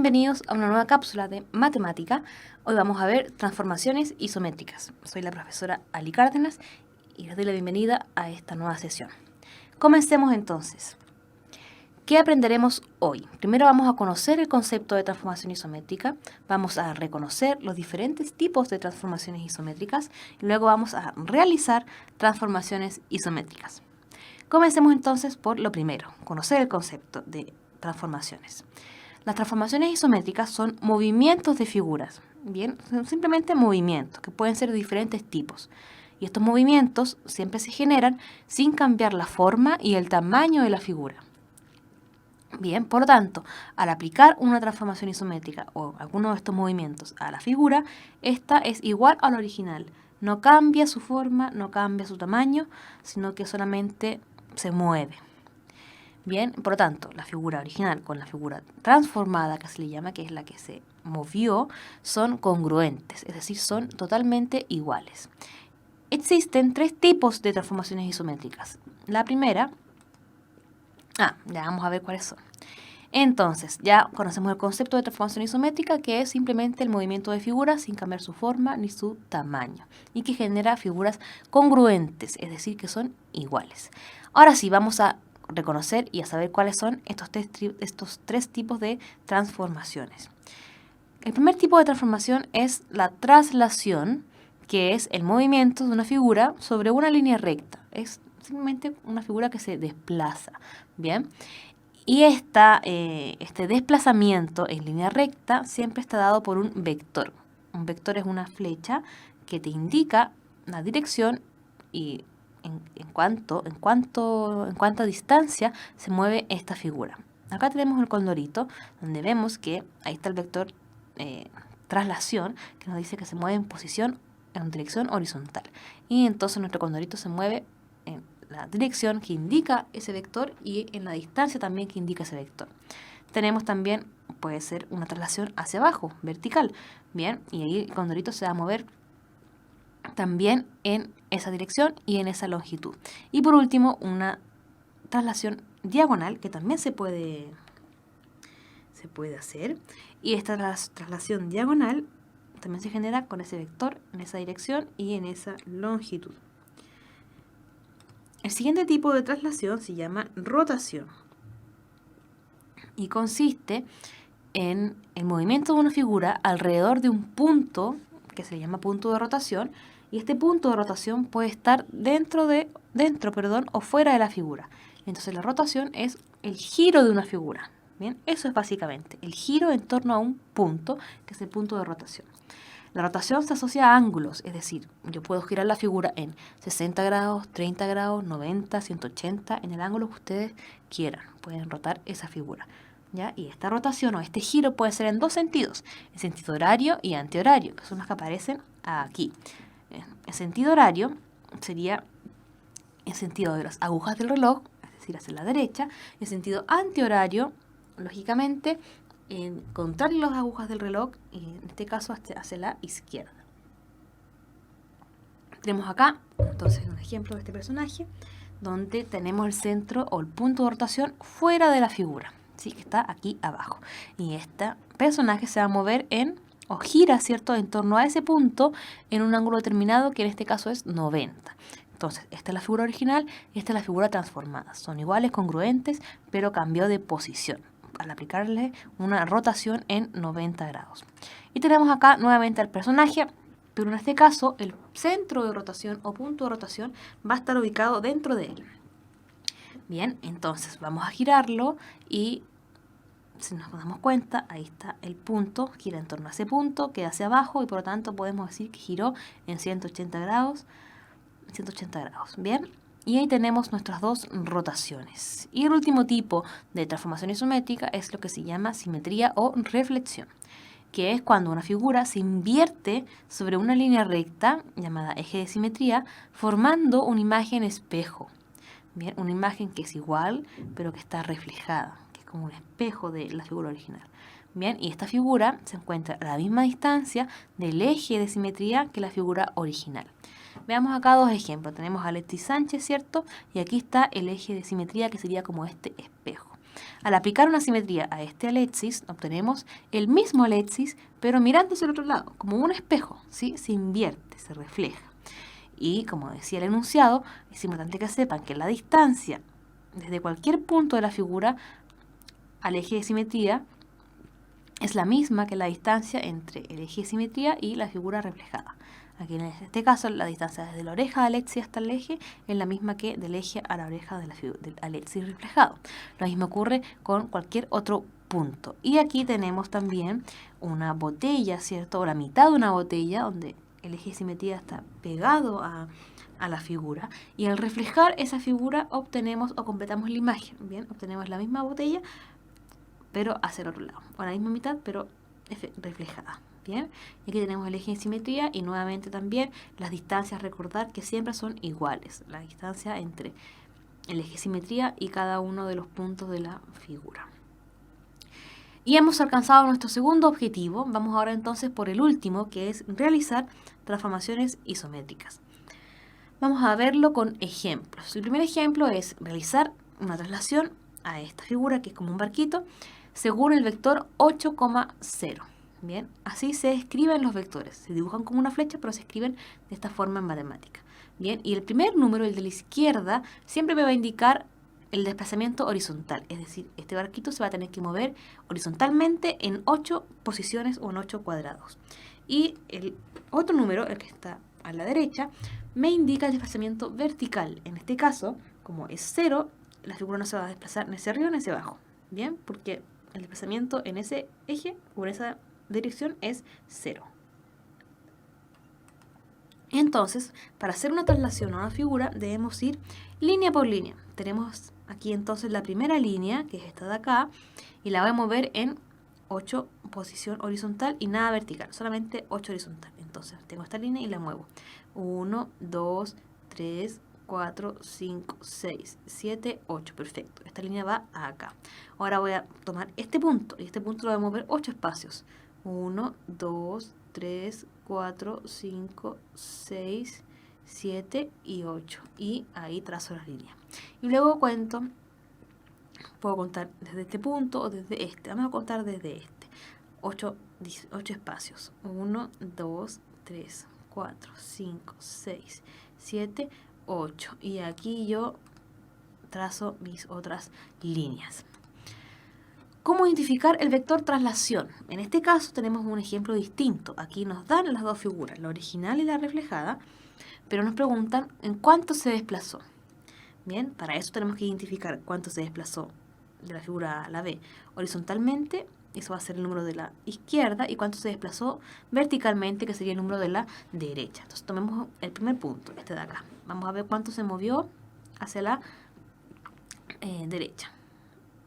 bienvenidos a una nueva cápsula de matemática. Hoy vamos a ver transformaciones isométricas. Soy la profesora Ali Cárdenas y les doy la bienvenida a esta nueva sesión. Comencemos entonces. ¿Qué aprenderemos hoy? Primero vamos a conocer el concepto de transformación isométrica, vamos a reconocer los diferentes tipos de transformaciones isométricas y luego vamos a realizar transformaciones isométricas. Comencemos entonces por lo primero, conocer el concepto de transformaciones. Las transformaciones isométricas son movimientos de figuras, bien, son simplemente movimientos que pueden ser de diferentes tipos. Y estos movimientos siempre se generan sin cambiar la forma y el tamaño de la figura. Bien, por lo tanto, al aplicar una transformación isométrica o alguno de estos movimientos a la figura, esta es igual al original. No cambia su forma, no cambia su tamaño, sino que solamente se mueve. Bien, por lo tanto, la figura original con la figura transformada, que se le llama, que es la que se movió, son congruentes, es decir, son totalmente iguales. Existen tres tipos de transformaciones isométricas. La primera, ya vamos a ver cuáles son. Entonces, ya conocemos el concepto de transformación isométrica, que es simplemente el movimiento de figuras sin cambiar su forma ni su tamaño, y que genera figuras congruentes, es decir, que son iguales. Ahora sí, vamos a reconocer y a saber cuáles son estos tres tipos de transformaciones. El primer tipo de transformación es la traslación, que es el movimiento de una figura sobre una línea recta. Es simplemente una figura que se desplaza, ¿bien? Y este desplazamiento en línea recta siempre está dado por un vector. Un vector es una flecha que te indica la dirección y en cuánta distancia se mueve esta figura. Acá tenemos el condorito, donde vemos que ahí está el vector traslación, que nos dice que se mueve en dirección horizontal. Y entonces nuestro condorito se mueve en la dirección que indica ese vector y en la distancia también que indica ese vector. Tenemos también, puede ser una traslación hacia abajo, vertical. Bien, y ahí el condorito se va a mover también en esa dirección y en esa longitud. Y por último, una traslación diagonal que también se puede hacer. Y esta traslación diagonal también se genera con ese vector en esa dirección y en esa longitud. El siguiente tipo de traslación se llama rotación y consiste en el movimiento de una figura alrededor de un punto que se llama punto de rotación, y este punto de rotación puede estar dentro o fuera de la figura. Entonces la rotación es el giro de una figura. Bien, eso es básicamente el giro en torno a un punto, que es el punto de rotación. La rotación se asocia a ángulos, es decir, yo puedo girar la figura en 60 grados, 30 grados, 90, 180, en el ángulo que ustedes quieran. Pueden rotar esa figura, ¿ya? Y esta rotación o este giro puede ser en dos sentidos, en sentido horario y antihorario, que son los que aparecen aquí. En sentido horario sería en sentido de las agujas del reloj, es decir, hacia la derecha. En sentido antihorario, lógicamente, en contrario a las agujas del reloj, y en este caso hacia la izquierda. Tenemos acá, entonces, un ejemplo de este personaje, donde tenemos el centro o el punto de rotación fuera de la figura, ¿sí? Que está aquí abajo. Y este personaje se va a mover o gira, ¿cierto?, en torno a ese punto en un ángulo determinado, que en este caso es 90. Entonces, esta es la figura original y esta es la figura transformada. Son iguales, congruentes, pero cambió de posición al aplicarle una rotación en 90 grados. Y tenemos acá nuevamente al personaje, pero en este caso el centro de rotación o punto de rotación va a estar ubicado dentro de él. Bien, entonces vamos a girarlo y si nos damos cuenta, ahí está el punto, gira en torno a ese punto, queda hacia abajo y por lo tanto podemos decir que giró en 180 grados. Bien. Y ahí tenemos nuestras dos rotaciones. Y el último tipo de transformación isométrica es lo que se llama simetría o reflexión, que es cuando una figura se invierte sobre una línea recta, llamada eje de simetría, formando una imagen espejo. Bien, una imagen que es igual, pero que está reflejada, que es como un espejo de la figura original. Bien, y esta figura se encuentra a la misma distancia del eje de simetría que la figura original. Veamos acá dos ejemplos. Tenemos a Alexis Sánchez, ¿cierto? Y aquí está el eje de simetría, que sería como este espejo. Al aplicar una simetría a este alexis, obtenemos el mismo alexis, pero mirando hacia el otro lado, como un espejo, ¿sí? Se invierte, se refleja. Y como decía el enunciado, es importante que sepan que la distancia desde cualquier punto de la figura al eje de simetría es la misma que la distancia entre el eje de simetría y la figura reflejada. Aquí en este caso la distancia desde la oreja de alexis hasta el eje es la misma que del eje a la oreja del alexis reflejado. Lo mismo ocurre con cualquier otro punto. Y aquí tenemos también una botella, ¿cierto? O la mitad de una botella donde el eje de simetría está pegado a la figura, y al reflejar esa figura obtenemos o completamos la imagen. Bien, obtenemos la misma botella pero hacia el otro lado, o la misma mitad pero reflejada. Bien, y aquí tenemos el eje de simetría y nuevamente también las distancias, recordar que siempre son iguales, la distancia entre el eje de simetría y cada uno de los puntos de la figura. Y hemos alcanzado nuestro segundo objetivo. Vamos ahora entonces por el último, que es realizar transformaciones isométricas. Vamos a verlo con ejemplos. El primer ejemplo es realizar una traslación a esta figura, que es como un barquito, según el vector 8,0. Bien, así se escriben los vectores. Se dibujan como una flecha, pero se escriben de esta forma en matemática. Bien, y el primer número, el de la izquierda, siempre me va a indicar el desplazamiento horizontal. Es decir, este barquito se va a tener que mover horizontalmente en 8 posiciones o en 8 cuadrados. Y el otro número, el que está a la derecha, me indica el desplazamiento vertical. En este caso, como es 0, la figura no se va a desplazar ni hacia arriba ni hacia abajo. Bien, porque el desplazamiento en ese eje o en esa dirección es 0. Entonces, para hacer una traslación a una figura debemos ir línea por línea. Tenemos aquí entonces la primera línea, que es esta de acá, y la voy a mover en 8 posición horizontal y nada vertical, solamente 8 horizontal. Entonces tengo esta línea y la muevo. 1, 2, 3, 4, 5, 6, 7, 8. Perfecto. Esta línea va acá. Ahora voy a tomar este punto y este punto lo voy a mover 8 espacios. 1, 2, 3, 4, 5, 6, 7 y 8. Y ahí trazo la línea. Y luego puedo contar desde este punto o desde este. Vamos a contar desde este. 8 espacios. 1, 2, 3, 4, 5, 6, 7, 8. Y aquí yo trazo mis otras líneas. ¿Cómo identificar el vector traslación? En este caso tenemos un ejemplo distinto. Aquí nos dan las dos figuras, la original y la reflejada, pero nos preguntan en cuánto se desplazó. Bien, para eso tenemos que identificar cuánto se desplazó de la figura A a la B horizontalmente, eso va a ser el número de la izquierda, y cuánto se desplazó verticalmente, que sería el número de la derecha. Entonces tomemos el primer punto, este de acá. Vamos a ver cuánto se movió hacia la derecha.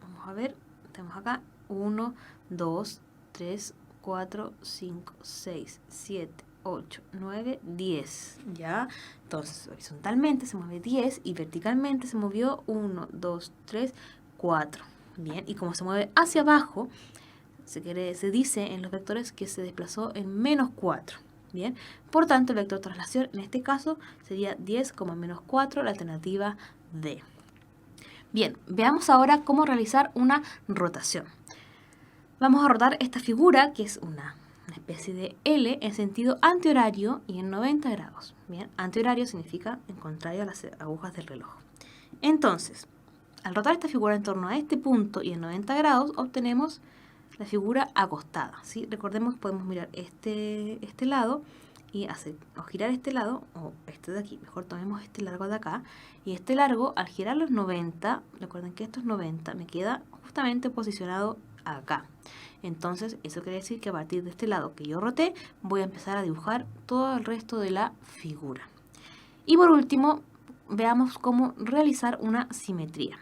Vamos a ver. Tenemos acá 1, 2, 3, 4, 5, 6, 7, 8, 9, 10. ¿Ya? Entonces, horizontalmente se mueve 10 y verticalmente se movió 1, 2, 3, 4. Bien, y como se mueve hacia abajo, se dice en los vectores que se desplazó en menos 4. Bien, por tanto, el vector traslación en este caso sería 10, menos 4, la alternativa D. Bien, veamos ahora cómo realizar una rotación. Vamos a rotar esta figura, que es una especie de L, en sentido antihorario y en 90 grados. Bien, antihorario significa en contrario a las agujas del reloj. Entonces, al rotar esta figura en torno a este punto y en 90 grados, obtenemos la figura acostada. ¿Sí? Recordemos, podemos mirar este lado y o girar este lado, o este de aquí, mejor tomemos este largo de acá, y este largo, al girar los 90, recuerden que esto es 90, me queda justamente posicionado acá. Entonces, eso quiere decir que a partir de este lado que yo roté, voy a empezar a dibujar todo el resto de la figura. Y por último, veamos cómo realizar una simetría.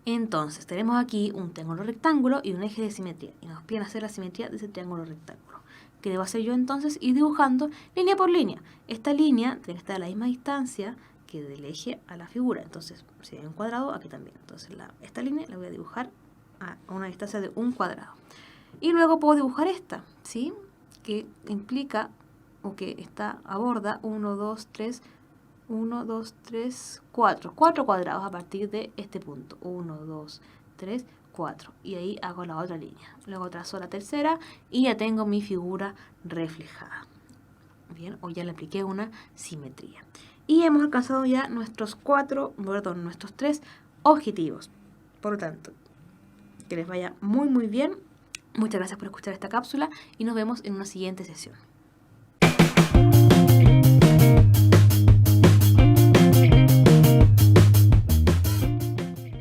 Entonces, tenemos aquí un triángulo rectángulo y un eje de simetría, y nos piden hacer la simetría de ese triángulo rectángulo. ¿Qué debo hacer yo entonces? Ir dibujando línea por línea. Esta línea tiene que estar a la misma distancia que del eje a la figura. Entonces, si hay un cuadrado, aquí también. Entonces, esta línea la voy a dibujar a una distancia de un cuadrado. Y luego puedo dibujar esta, ¿sí? Que implica, o que aborda 1, 2, 3, 1, 2, 3, 4. 4 cuadrados a partir de este punto. 1, 2, 3, 4. Y ahí hago la otra línea. Luego trazo la tercera y ya tengo mi figura reflejada. Bien, o ya le apliqué una simetría. Y hemos alcanzado ya nuestros nuestros 3 objetivos. Por lo tanto, que les vaya muy muy bien. Muchas gracias por escuchar esta cápsula y nos vemos en una siguiente sesión.